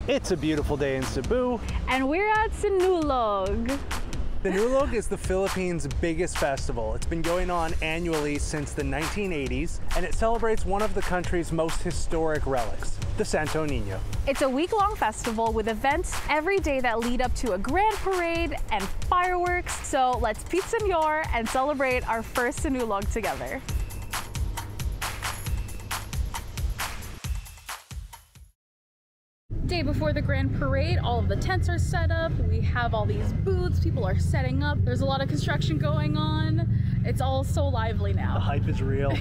It's a beautiful day in Cebu. And we're at Sinulog. Sinulog is the Philippines' biggest festival. It's been going on annually since the 1980s, and it celebrates one of the country's most historic relics, the Santo Niño. It's a week-long festival with events every day that lead up to a grand parade and fireworks. So let's Pete Senor and celebrate our first Sinulog together. Day before the grand parade, all of the tents are set up. We have all these booths, people are setting up. There's a lot of construction going on. It's all so lively now. The hype is real.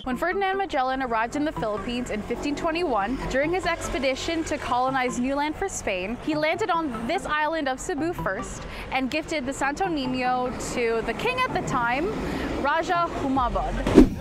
When Ferdinand Magellan arrived in the Philippines in 1521, during his expedition to colonize new land for Spain, he landed on this island of Cebu first and gifted the Santo Niño to the king at the time, Raja Humabod.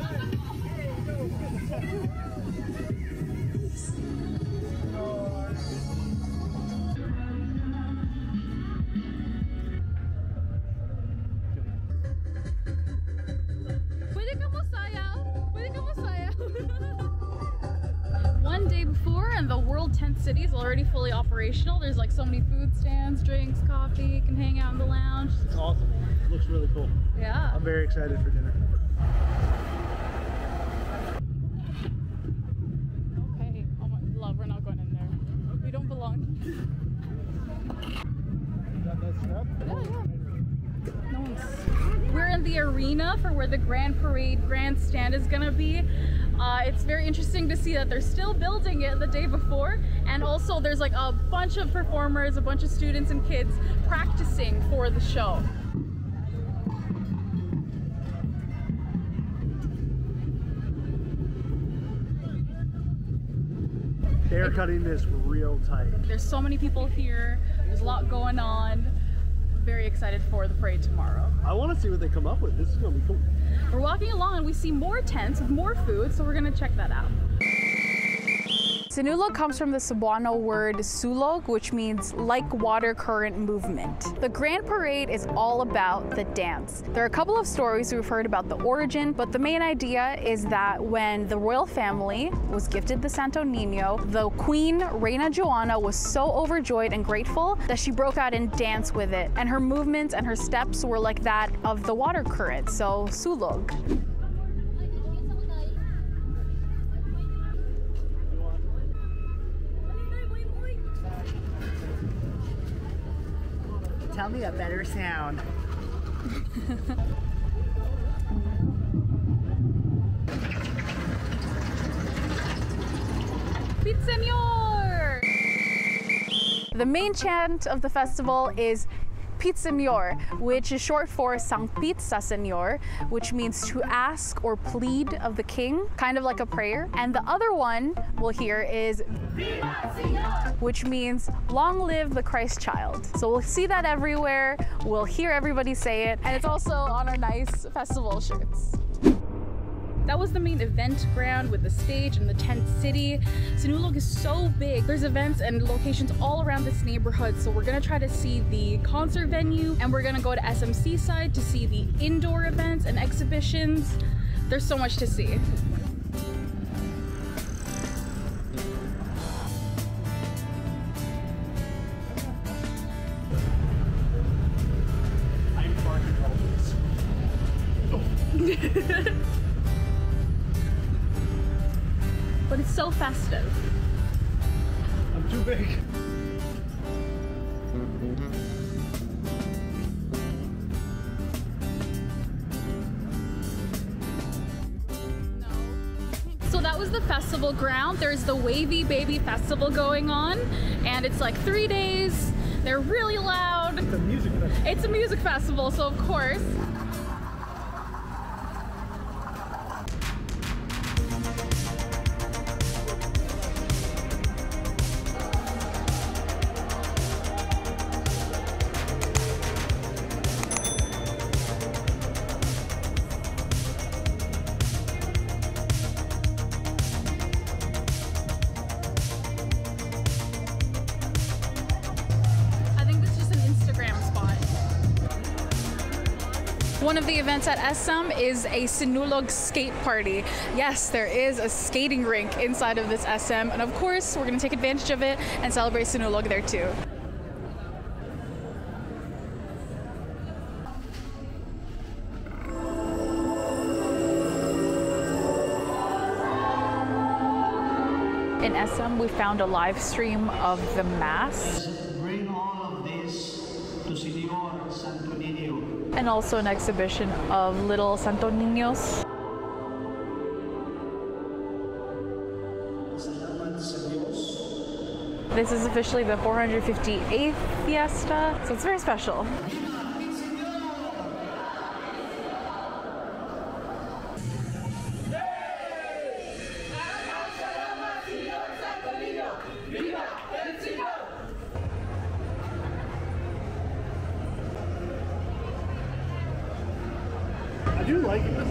One day before and the World Tent City is already fully operational. There's like so many food stands, drinks, coffee, you can hang out in the lounge. It's awesome. It looks really cool. Yeah. I'm very excited for dinner. Okay. Oh my love, we're not going in there. We don't belong. No one's... We're in the arena for where the Grand Parade grandstand is gonna be. It's very interesting to see that they're still building it the day before, and also there's like a bunch of performers, a bunch of students and kids practicing for the show. They're cutting this real tight. There's so many people here, there's a lot going on. Very excited for the parade tomorrow. I want to see what they come up with. This is going to be cool. We're walking along and we see more tents with more food, so we're going to check that out. Sinulog comes from the Cebuano word sulog, which means like water current movement. The Grand Parade is all about the dance. There are a couple of stories we've heard about the origin, but the main idea is that when the royal family was gifted the Santo Niño, the queen, Reina Joanna, was so overjoyed and grateful that she broke out and danced with it. And her movements and her steps were like that of the water current, so sulog. Tell me a better sound. Pete Senor! The main chant of the festival is Pete Senor, which is short for Sang Pete sa Senor, which means to ask or plead of the king, kind of like a prayer. And the other one we'll hear is which means long live the Christ child. So we'll see that everywhere, we'll hear everybody say it, and it's also on our nice festival shirts. That was the main event ground with the stage and the tent city. Sinulog is so big. There's events and locations all around this neighborhood. So we're gonna try to see the concert venue, and we're gonna go to SMC side to see the indoor events and exhibitions. There's so much to see. I'm barking always. But it's so festive. I'm too big. So that was the festival ground. There's the Wavy Baby Festival going on, and it's like 3 days. They're really loud. It's a music festival. It's a music festival, so of course. One of the events at SM is a Sinulog skate party. Yes, there is a skating rink inside of this SM, and of course, we're going to take advantage of it and celebrate Sinulog there too. In SM, we found a live stream of the Mass. Bring all of this to Señor Santo Niño. And also an exhibition of little Santo Niños. This is officially the 458th fiesta, so it's very special. I do like it.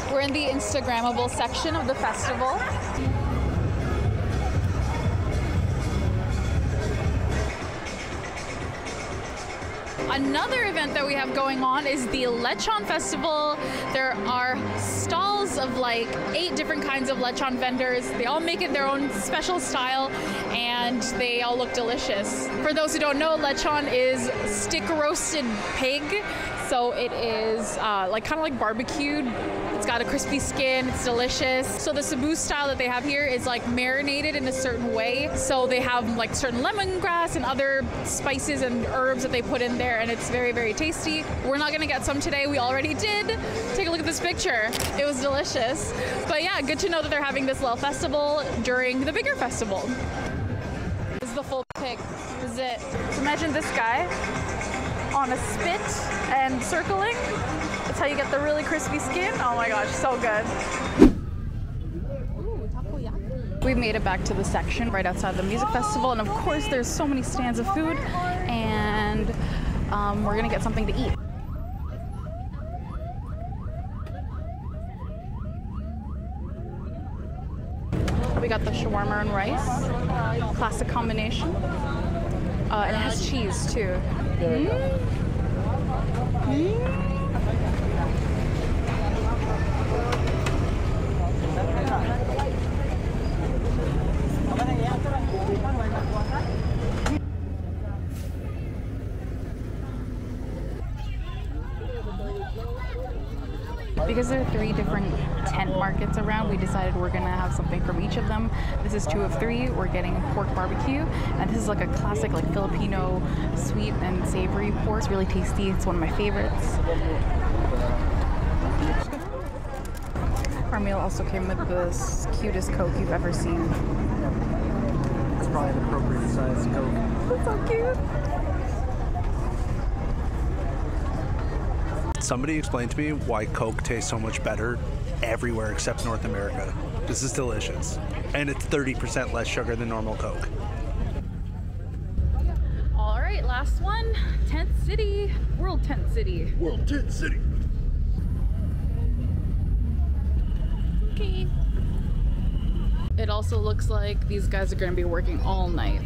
We're in the Instagrammable section of the festival. Another event that we have going on is the Lechon Festival. There are stalls of like 8 different kinds of lechon vendors. They all make it their own special style and they all look delicious. For those who don't know, lechon is stick roasted pig. So it is like kind of like barbecued. It's got a crispy skin, it's delicious. So the Cebu style that they have here is like marinated in a certain way. So they have like certain lemongrass and other spices and herbs that they put in there, and it's very, very tasty. We're not gonna get some today, we already did. Take a look at this picture. It was delicious. But yeah, good to know that they're having this little festival during the bigger festival. This is the full pig, this is it. So imagine this guy on a spit and circling. That's how you get the really crispy skin. Oh my gosh, so good. We made it back to the section right outside the music festival, and of course there's so many stands of food, and we're gonna get something to eat. We got the shawarma and rice, classic combination. And it has cheese too. Because there are 3 different tent markets around, we decided we're gonna have something from each of them. This is 2 of 3. We're getting pork barbecue, and this is like a classic like Filipino sweet and savory pork. It's really tasty. It's one of my favorites. Our meal also came with the cutest Coke you've ever seen. It's probably an appropriate size Coke. That's so cute. Somebody explained to me why Coke tastes so much better everywhere except North America. This is delicious. And it's 30% less sugar than normal Coke. All right, last one. Tent City. World Tent City. World Tent City. Okay. It also looks like these guys are going to be working all night.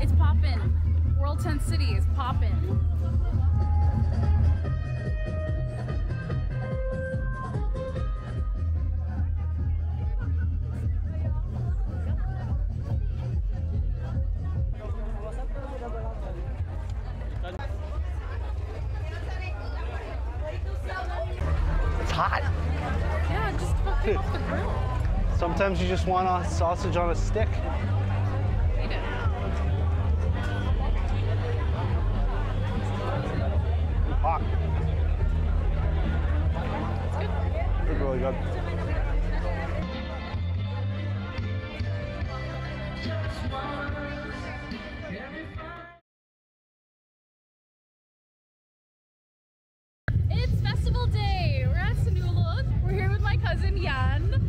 It's poppin'. World Tent City is poppin'. It's hot. Yeah, just fucking off the grill. Sometimes you just want a sausage on a stick. Eat it. Hot. It's good. It's really good. It's festival cousin Yan,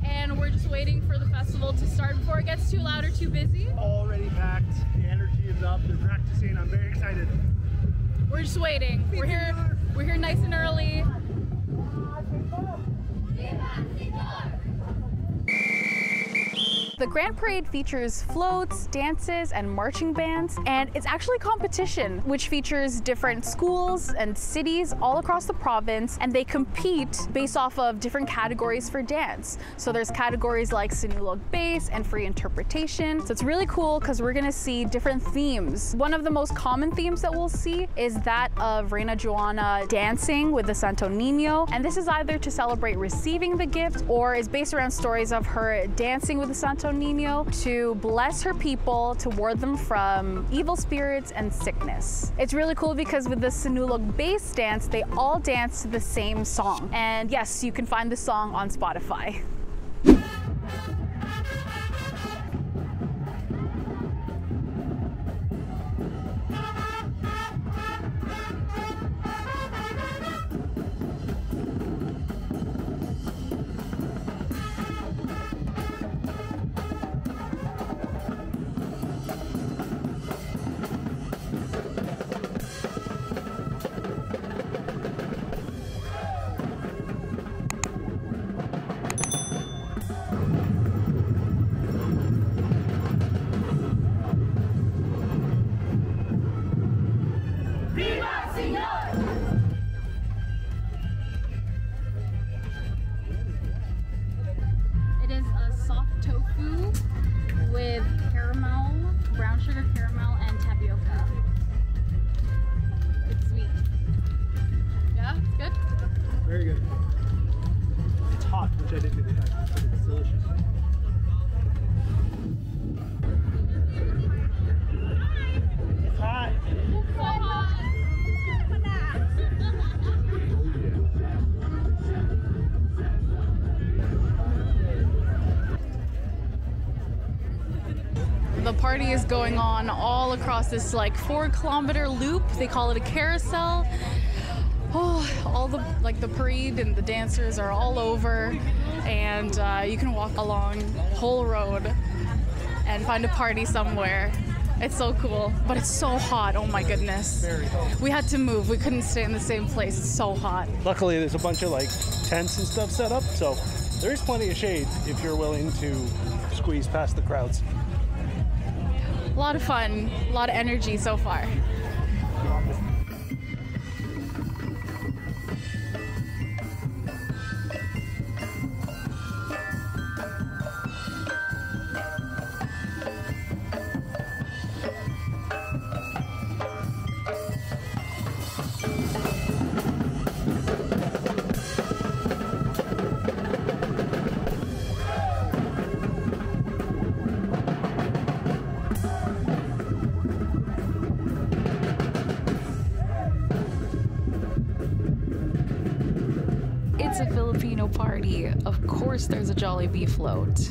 and we're just waiting for the festival to start before it gets too loud or too busy. Already packed, the energy is up, they're practicing, I'm very excited. We're just waiting. We're here nice and early. The Grand Parade features floats, dances, and marching bands, and it's actually a competition which features different schools and cities all across the province, and they compete based off of different categories for dance. So there's categories like Sinulog bass and free interpretation. So it's really cool because we're gonna see different themes. One of the most common themes that we'll see is that of Reina Joanna dancing with the Santo Niño, and this is either to celebrate receiving the gift or is based around stories of her dancing with the Santo Niño to bless her people, to ward them from evil spirits and sickness. It's really cool because with the Sinulog bass dance, they all dance to the same song. And yes, you can find the song on Spotify. It is a soft tofu with caramel, brown sugar caramel, and tapioca. It's sweet. Yeah, it's good? Very good. It's hot, which I didn't expect, but it's delicious. It's hot. It's so hot. The party is going on all across this like 4-kilometer loop. They call it a carousel. Oh, all the the parade and the dancers are all over, and you can walk along the whole road and find a party somewhere. It's so cool, but it's so hot. Oh my goodness. Very hot. We had to move. We couldn't stay in the same place. It's so hot. Luckily, there's a bunch of like tents and stuff set up, so there's plenty of shade if you're willing to squeeze past the crowds. A lot of fun, a lot of energy so far. It's a Filipino party. Of course there's a Jollibee float.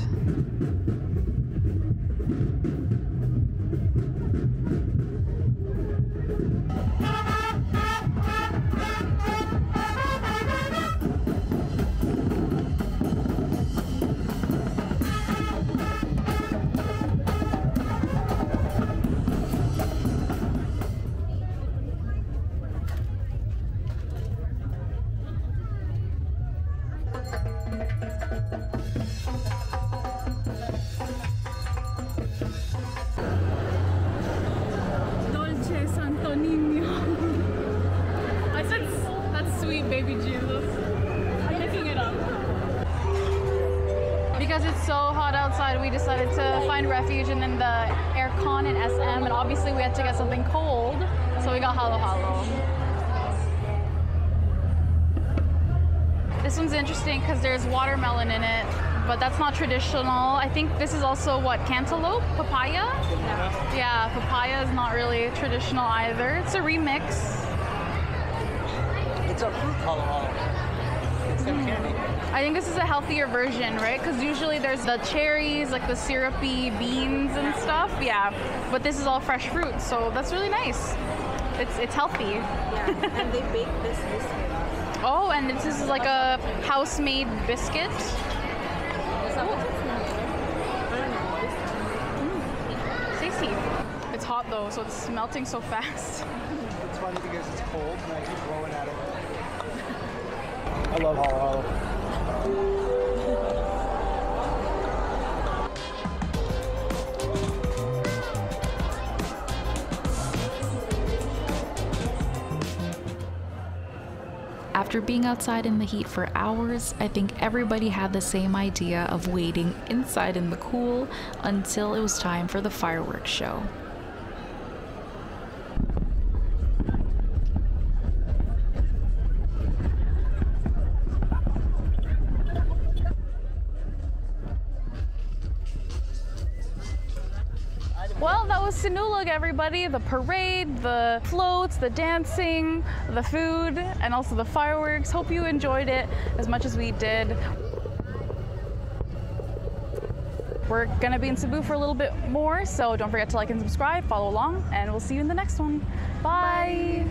Baby Jesus. I'm picking it up. Because it's so hot outside, we decided to find refuge in the aircon in SM, and obviously we had to get something cold, so we got halo halo. This one's interesting because there's watermelon in it, but that's not traditional. I think this is also what, cantaloupe? Papaya? Yeah, papaya is not really traditional either. It's a remix. It's a fruit halo halo. It's some candy. I think this is a healthier version, right? Because usually there's the cherries, like the syrupy beans and stuff. Yeah, but this is all fresh fruit, so that's really nice. It's healthy. Yeah, and they bake this way. Oh, and this is like a house-made biscuit. Tasty. It's hot though, so it's melting so fast. It's funny because it's cold and I keep blowing at it. I love halo halo. After being outside in the heat for hours, I think everybody had the same idea of waiting inside in the cool until it was time for the fireworks show. Well, that was Sinulog, everybody. The parade, the floats, the dancing, the food, and also the fireworks. Hope you enjoyed it as much as we did. We're gonna be in Cebu for a little bit more, so don't forget to like and subscribe, follow along, and we'll see you in the next one. Bye.